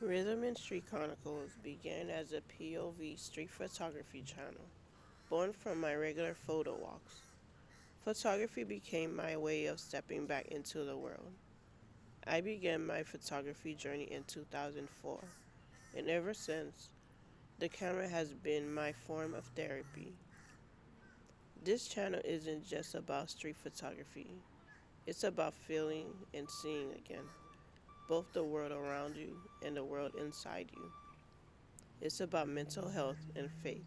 Rhythm and Street Chronicles began as a POV street photography channel, born from my regular photo walks. Photography became my way of stepping back into the world. I began my photography journey in 2004, and ever since, the camera has been my form of therapy. This channel isn't just about street photography, it's about feeling and seeing again, both the world around you and the world inside you. It's about mental health and faith.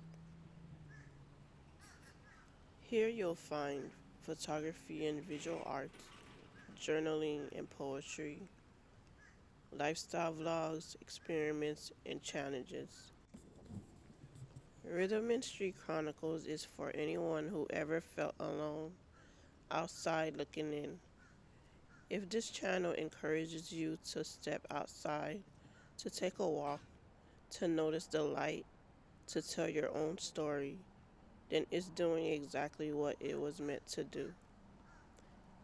Here you'll find photography and visual arts, journaling and poetry, lifestyle vlogs, experiments, and challenges. Rhythm and Street Chronicles is for anyone who ever felt alone, outside looking in. If this channel encourages you to step outside, to take a walk, to notice the light, to tell your own story, then it's doing exactly what it was meant to do.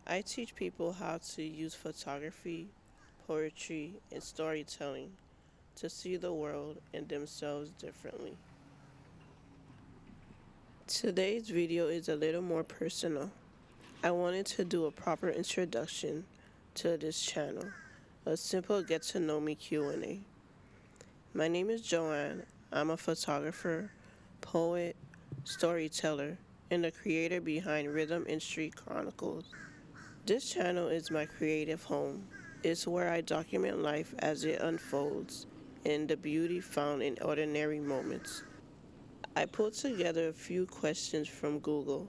I teach people how to use photography, poetry, and storytelling to see the world and themselves differently. Today's video is a little more personal. I wanted to do a proper introduction to this channel, a simple get to know me Q&A. My name is Joanne. I'm a photographer, poet, storyteller, and the creator behind Rhythm and Street Chronicles. This channel is my creative home. It's where I document life as it unfolds and the beauty found in ordinary moments. I put together a few questions from Google,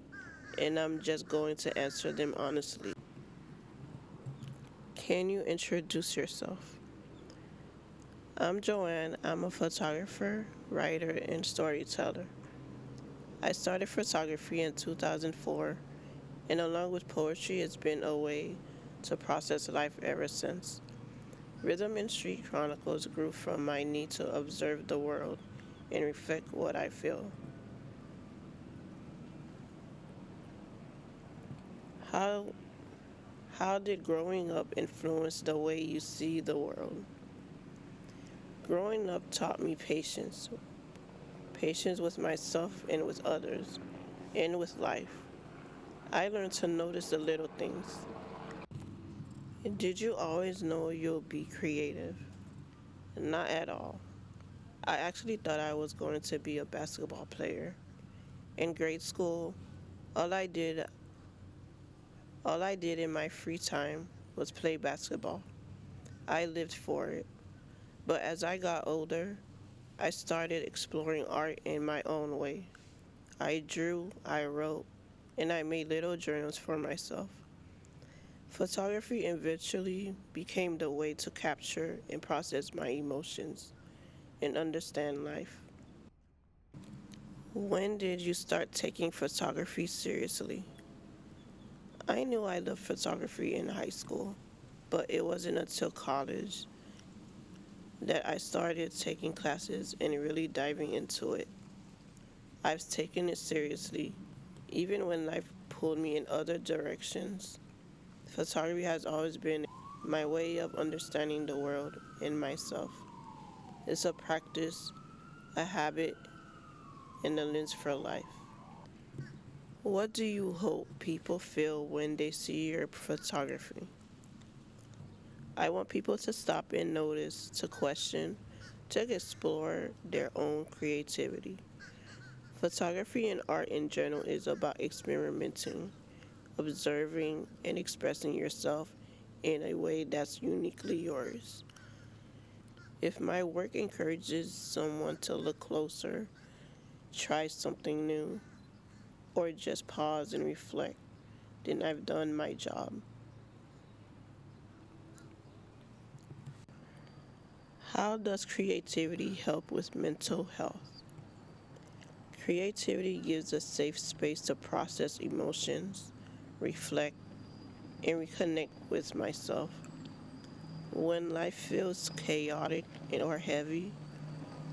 and I'm just going to answer them honestly. Can you introduce yourself? I'm Joanne. I'm a photographer, writer, and storyteller. I started photography in 2004, and along with poetry, it's been a way to process life ever since. Rhythm and Street Chronicles grew from my need to observe the world and reflect what I feel. How, how did growing up influence the way you see the world? Growing up taught me patience with myself and with others, and with life. I learned to notice the little things. Did you always know you'll be creative? Not at all. I actually thought I was going to be a basketball player. In grade school, all I did all I did in my free time was play basketball. I lived for it. But as I got older, I started exploring art in my own way. I drew, I wrote, and I made little journals for myself. Photography eventually became the way to capture and process my emotions and understand life. When did you start taking photography seriously? I knew I loved photography in high school, but it wasn't until college that I started taking classes and really diving into it. I've taken it seriously, even when life pulled me in other directions. Photography has always been my way of understanding the world and myself. It's a practice, a habit, and a lens for life. What do you hope people feel when they see your photography? I want people to stop and notice, to question, to explore their own creativity. Photography and art in general is about experimenting, observing, and expressing yourself in a way that's uniquely yours. If my work encourages someone to look closer, try something new, or just pause and reflect, then I've done my job. How does creativity help with mental health? Creativity gives a safe space to process emotions, reflect, and reconnect with myself. When life feels chaotic or heavy,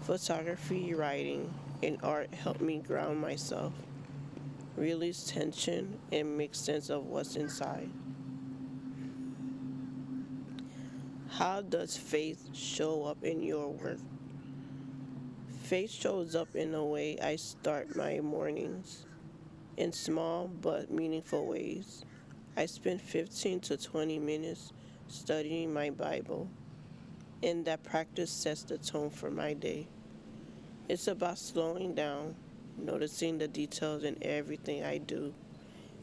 photography, writing, and art help me ground myself, release tension, and make sense of what's inside. How does faith show up in your work? Faith shows up in the way I start my mornings, in small but meaningful ways. I spend 15 to 20 minutes studying my Bible, and that practice sets the tone for my day. It's about slowing down, noticing the details in everything I do,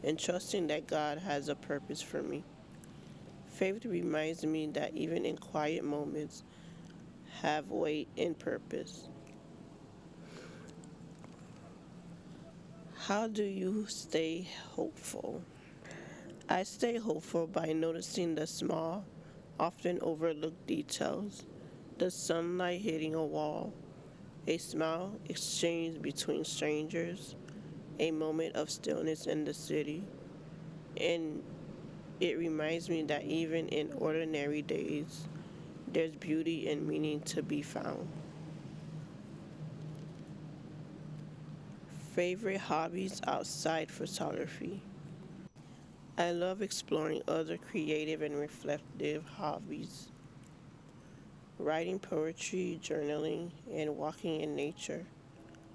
and trusting that God has a purpose for me. Faith reminds me that even in quiet moments have weight and purpose. How do you stay hopeful? I stay hopeful by noticing the small, often overlooked details. The sunlight hitting a wall, a smile exchanged between strangers, a moment of stillness in the city, and it reminds me that even in ordinary days, there's beauty and meaning to be found. Favorite hobbies outside photography. I love exploring other creative and reflective hobbies. Writing poetry, journaling, and walking in nature.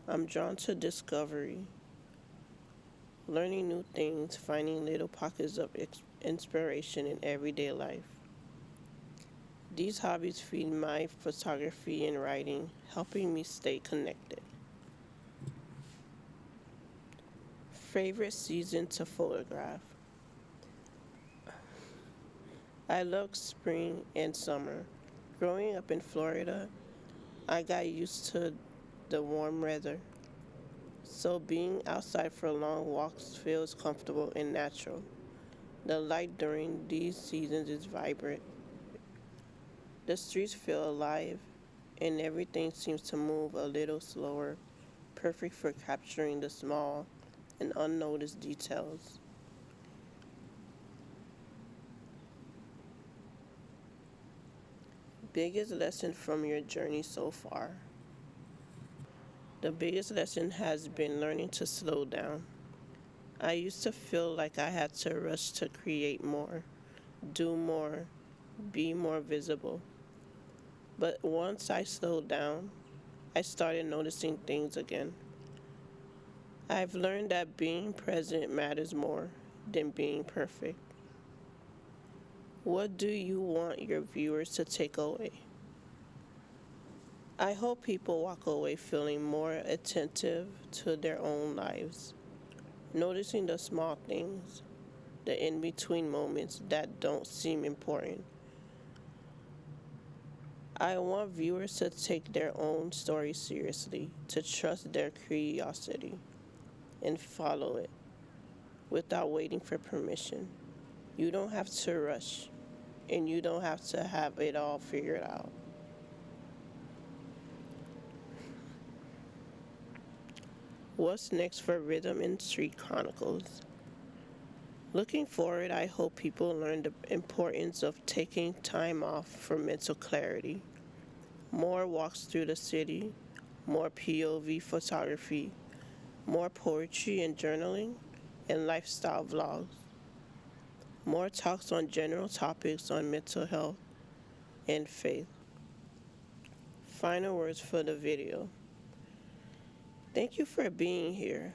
I'm drawn to discovery, learning new things, finding little pockets of inspiration in everyday life. These hobbies feed my photography and writing, helping me stay connected. Favorite season to photograph. I love spring and summer. Growing up in Florida, I got used to the warm weather, so being outside for long walks feels comfortable and natural. The light during these seasons is vibrant. The streets feel alive, and everything seems to move a little slower, perfect for capturing the small and unnoticed details. Biggest lesson from your journey so far? The biggest lesson has been learning to slow down. I used to feel like I had to rush to create more, do more, be more visible. But once I slowed down, I started noticing things again. I've learned that being present matters more than being perfect. What do you want your viewers to take away? I hope people walk away feeling more attentive to their own lives, noticing the small things, the in between moments that don't seem important. I want viewers to take their own story seriously, to trust their curiosity, and follow it without waiting for permission. You don't have to rush, and you don't have to have it all figured out. What's next for Rhythm and Street Chronicles? Looking forward, I hope people learn the importance of taking time off for mental clarity. More walks through the city, more POV photography, more poetry and journaling, and lifestyle vlogs. More talks on general topics on mental health and faith. Final words for the video. Thank you for being here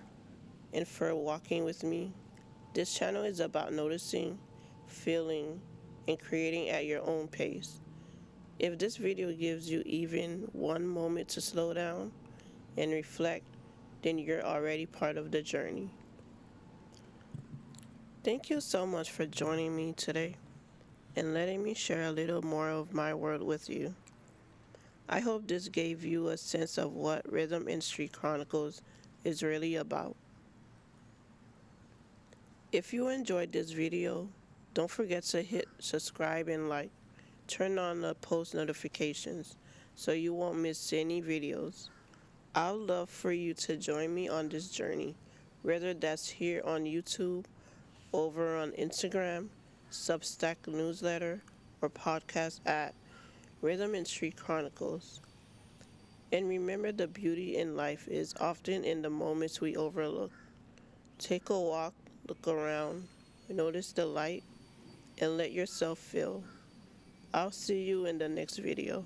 and for walking with me. This channel is about noticing, feeling, and creating at your own pace. If this video gives you even one moment to slow down and reflect, then you're already part of the journey. Thank you so much for joining me today and letting me share a little more of my world with you. I hope this gave you a sense of what Rhythm and Street Chronicles is really about. If you enjoyed this video, don't forget to hit subscribe and like. Turn on the post notifications so you won't miss any videos. I'd love for you to join me on this journey, whether that's here on YouTube, over on Instagram, Substack newsletter, or podcast at Rhythm and Street Chronicles. And remember, the beauty in life is often in the moments we overlook. Take a walk, look around, notice the light, and let yourself feel. I'll see you in the next video.